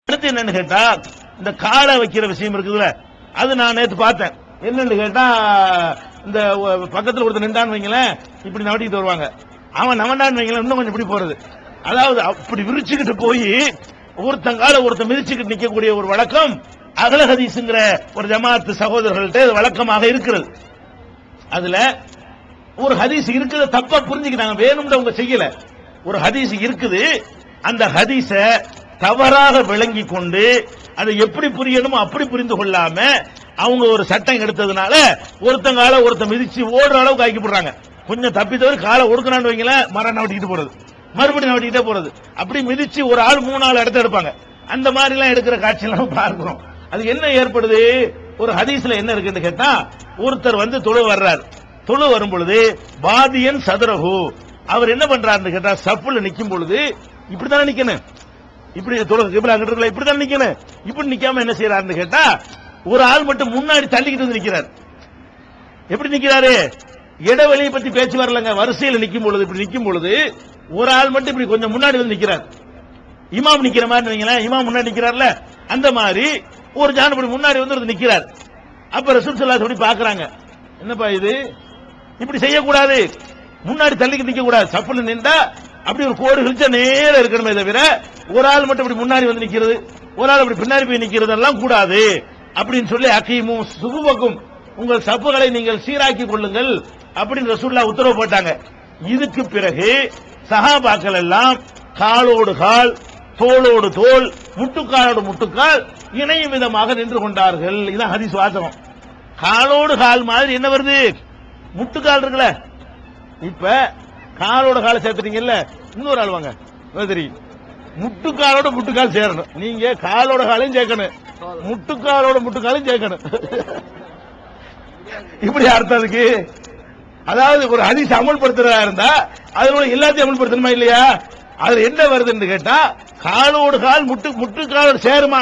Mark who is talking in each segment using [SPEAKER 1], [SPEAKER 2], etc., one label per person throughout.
[SPEAKER 1] அடுத்து என்னன்னு கேட்டா, இந்த காலை வைக்கிற விஷயம் இருக்குதுல்ல, அது நான் நேற்று பார்த்தேன். என்னன்னு கேட்டா, இந்த பக்கத்தில் ஒருத்தர் நின்றான்னு வைங்களேன், இப்படி நவட்டிட்டு வருவாங்க. அவன் நவண்டான்னு வைங்களேன், இன்னும் கொஞ்சம் இப்படி போறது. அதாவது அப்படி விரிச்சுக்கிட்டு போய் ஒருத்தங்கால ஒருத்தன் மிதிச்சுக்கிட்டு நிக்கக்கூடிய ஒரு வழக்கம் அகல ஹதீஸ்ங்கிற ஒரு ஜமாத்து சகோதரர்கள்ட்ட வழக்கமாக இருக்கிறது. அதுல ஒரு ஹதீஸ் இருக்குது, தப்பா புரிஞ்சுக்கிட்டாங்க, வேணும்னு அவங்க செய்யல. ஒரு ஹதீஸ் இருக்குது, அந்த ஹதீஸ தவறாக விளங்கி கொண்டு அதை எப்படி புரியணுமோ அப்படி புரிந்து கொள்ளாம அவங்க ஒரு சட்டம் எடுத்ததுனால ஒருத்தங்கால ஒருத்தன் மிதிச்சு ஓடுற அளவுக்கு ஆக்கிப்படுறாங்க. கொஞ்சம் தப்பி தவிர காலை ஒடுக்கணும்னு வைங்களேன், மரம் நவட்டிக்கிட்டு போறது, மறுபடியும் நவட்டிக்கிட்டே போறது. அப்படி மிதிச்சு ஒரு ஆள் 3 ஆள் இடத்த எடுப்பாங்க. அந்த மாதிரி எல்லாம் எடுக்கிற காட்சியெல்லாம் பார்க்கிறோம். அது என்ன ஏற்படுது? ஒரு ஹதீஸ்ல என்ன இருக்குன்னு கேட்டா, ஒருத்தர் வந்து தொழு வர்றார். தொழு வரும் பொழுது பாதியன் சதுரகு, அவர் என்ன பண்றாருன்னு கேட்டா, சப்புல நிக்கும் பொழுது இப்படித்தானே நிக்கணும், இப்படி இப்படித்தான் நிக்கணும். இப்படி நிக்காம என்ன செய்யறாருன்னு கேட்டா, ஒரு ஆள் மட்டும் முன்னாடி தள்ளிக்கிட்டு வந்து நிக்கிறார். எப்படி நிக்கிறாரு? இடைவெளியை பத்தி பேச்சு வரலங்க. வரிசையில் நிக்கும் பொழுது இப்படி நிக்கும் பொழுது ஒரு ஆள் மட்டும் இப்படி கொஞ்சம் முன்னாடி வந்து நிக்கிறார். இமாம் நிக்கிற மாதிரி வைங்களேன், இமாம் முன்னாடி நிக்கிறார்ல, அந்த மாதிரி ஒரு ஜான் இப்படி முன்னாடி வந்து நிக்கிறார். அப்ப ரசூல் ஸல்லல்லாஹு அலைஹி வஸல்லம் பாக்குறாங்க, என்னப்பா இது, இப்படி செய்யக்கூடாது, முன்னாடி தள்ளிக்கிட்டு நிக்க கூடாது. சப்புல நின்றா அப்படி ஒரு கோடு கிழிச்சா நேரம் இருக்கணுமே தவிர ஒரு ஆள் மட்டும் இப்படி முன்னாடி வந்து நிக்கிறது, ஒரு ஆள் அப்படி பின்னாடி போய் நிக்கிறது எல்லாம் கூடாது அப்படின்னு சொல்லி அகீமு சுபுவக்கும், உங்கள் சப்புகளை நீங்கள் சீராக்கி கொள்ளுங்கள் அப்படின்னு ரசூலுல்லாஹ் உத்தரவு போட்டாங்க. இதுக்கு பிறகு சஹாபாக்கள் எல்லாம் காலோடு கால், தோளோடு தோள், முட்டுக்காலோடு முட்டுக்கால் இணையும் விதமாக நின்று கொண்டார்கள். இதான் ஹதீஸ் வாசகம். காலோடு கால் மாதிரி என்ன வருது? முட்டுக்கால் இருக்குல்ல, இப்ப காலோட காலை சேர்த்துட்டீங்கல்ல, இன்னொரு ஆள் வாங்க தெரியும், முட்டுக்காலோட முட்டுக்கால் சேரணும். நீங்க காலோட காலையும் சேர்க்கணும், முட்டுக்காலோட முட்டுக்காலையும் சேர்க்கணும். இப்படி அர்த்தம் அதுக்கு. அதாவது ஒரு ஹதீஸ் அமல்படுத்துறதா இருந்தா அதோட எல்லாத்தையும் அமல்படுத்தணுமா இல்லையா? அதுல என்ன வருதுன்னு கேட்டா, காலோடு கால் முட்டுக்காலோட சேருமா?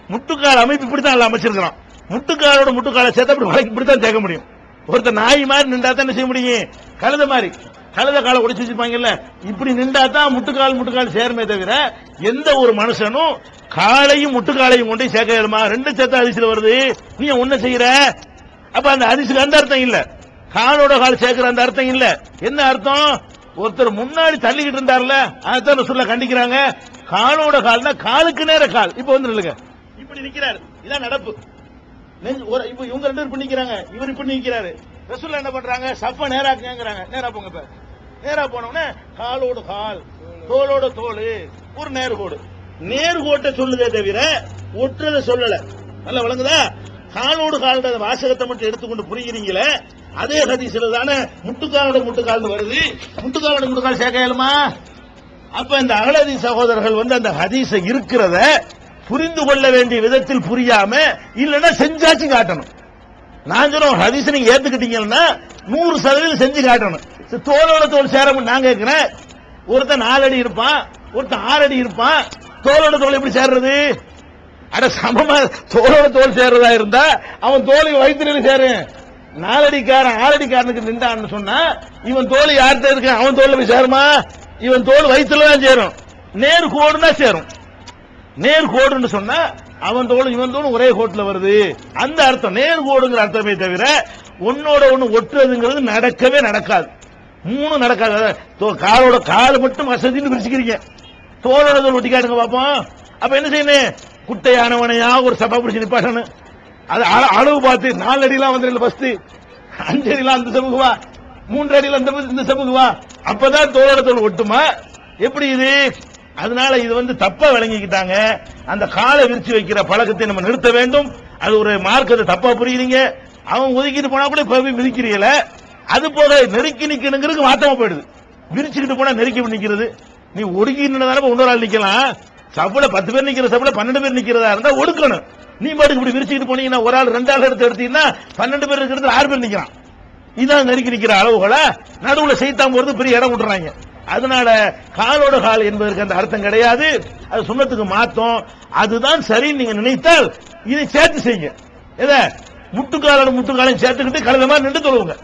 [SPEAKER 1] முட்டுக்கால் அமைப்பு இப்படித்தான் அமைச்சிருக்கிறோம். முட்டுக்காலோட முட்டுக்காலை சேர்த்து அப்படி இப்படித்தான் சேர்க்க முடியும். ஒருத்தர் நாய் மாதிரி நின்றா தான் என்ன செய்ய முடியும்? கழுத மாதிரி, கழுத காலை உடைச்சு வச்சிருப்பாங்கல்ல, இப்படி நின்றா தான் முட்டுக்கால் சேருமே தவிர எந்த ஒரு மனுஷனும் காலையும் முட்டுக்காலையும் கொண்டு சேர்க்க இயலுமா? 2 சேர்த்த ஹதீஸ்ல வருது, நீ ஒண்ணு செய்யற. அப்ப அந்த ஹதீஸ்க்கு அந்த அர்த்தம் இல்ல, காலோட கால் சேர்க்கிற அந்த அர்த்தம் இல்ல. என்ன அர்த்தம்? ஒருத்தர் முன்னாடி தள்ளிக்கிட்டு இருந்தார்ல, அதான் ரசூலுல்லாஹ் கண்டிக்கிறாங்க. காலோட கால்னா காலுக்கு நேர கால். இப்ப வந்து நில்லுங்க, இப்படி நிக்கிறாரு, இதான் நடப்பு. இப்ப இவங்க 2 பேரும் இப்படி நிக்கிறாங்க, இவர் இப்படி நிக்கிறாரு. ரசூலுல்லாஹ் என்ன பண்றாங்க? சஃப நேராக்குங்கறாங்க. நேரா போங்க. இப்ப நேரா போனோம்னா காலோடு கால், தோளோட தோள், ஒரு நேர்கோடு. நேர்கோட்டை சொல்லுதே தவிர ஒற்றதை சொல்லல. நல்லா விளங்குதா? காலோடு காலோட வாசகத்தை மட்டும் எடுத்துக்கொண்டு புரிகிறீங்களே, அதே ஹதீஸ்ல தானே முட்டுக்காலோட முட்டுக்கால் வருது. முட்டுக்காலோட முட்டுக்கால் சேர்க்க இயலுமா? அப்ப இந்த அகலதி சகோதரர்கள் வந்து அந்த ஹதீஸ இருக்கிறத புரிந்து கொள்ள வேண்டிய விதத்தில் புரியாம, இல்லன்னா செஞ்சாச்சு காட்டணும். நான் சொல்றேன், ஹதீஸ் நீங்க ஏத்துக்கிட்டீங்கன்னா 100% செஞ்சு காட்டணும். தோளோட தோல் சேரும். நான் கேட்கிறேன், ஒருத்தன் 4 அடி இருப்பான், ஒருத்தன் 6 அடி இருப்பான், தோளோட தோல் எப்படி சேர்றது? அட சமமா தோளோட தோல் சேர்றதா இருந்தா அவன் தோலை வயிற்றுல சேரும். 4 அடிக்காரன் 6 அடிக்காரனுக்கு நின்றான்னு சொன்னா இவன் தோல் யார்கிட்ட இருக்கு? அவன் தோல்ல போய் சேருமா? இவன் தோல் வயிற்றுல தான் சேரும். நேர் கோடுனா சேரும். நேர் கோடுன்னு சொன்னா அவன் தோல் இவன் தோல் ஒரே கோட்டுல வருது, அந்த அர்த்தம். நேர் கோடுங்கிற அர்த்தமே தவிர ஒன்னோட ஒண்ணு ஒட்டுறதுங்கிறது நடக்கவே நடக்காது. 3 நடக்காது. காலோட கால் மட்டும் வசதின்னு பிரிச்சுக்கிறீங்க, தோலோட தோல் ஒட்டி காட்டுங்க பாப்போம். அப்ப என்ன செய்யணும்? குட்டையானவனையா ஒரு சபா பிடிச்சு நிப்பாட்டணும். அது அளவு பார்த்து 4 அடிலாம் வந்து ஃபர்ஸ்ட், 5 அடிலாம் அந்த சமூக வா, 3 அடிலாம் இந்த சமூக வா, அப்பதான் தோலோட தோல் ஒட்டுமா? எப்படி இது? அதனால இது வந்து தப்பா விளங்கிக்கிட்டாங்க. அந்த காலை விரிச்சு வைக்கிற பழக்கத்தை நம்ம நிறுத்த வேண்டும். அது ஒரு மார்க்கத்தை தப்பா புரியுறீங்க. அவன் ஒதுக்கிட்டு போனா கூட போய் மிதிக்கிறீங்கள. அது போல நெருக்கி நிக்கணுங்கிறது மாத்தமா போயிடுது. விரிச்சுக்கிட்டு போனா நெருக்கி நிக்கிறது. நீ ஒடுக்கி நின்றதால இன்னொரு ஆள் நிக்கலாம். சபுல 10 பேர் நிக்கிற சபுல 12 பேர் நிக்கிறதா இருந்தா ஒடுக்கணும். நீ பாட்டுக்கு இப்படி விரிச்சுக்கிட்டு போனீங்கன்னா ஒரு ஆள் 2 ஆள் எடுத்தீங்கன்னா 12 பேர் இருக்கிறது 6 பேர் நிக்கிறான். இதான் நெருக்கி நிக்கிற அளவுகளை நடுவுல செய்தாம போறது பெரிய இடம் விட்டுறாங்க. அதனால காலோட கால் என்பதற்கு அந்த அர்த்தம் கிடையாது. அது சுன்னத்துக்கு மாத்தம். அதுதான் சரின்னு நீங்க நினைத்தால் இதை சேர்த்து செய்யுங்க. முட்டுக்காலோட முட்டுக்காலையும் சேர்த்துக்கிட்டு கலந்த மாதிரி நின்று தொழுவுங்க.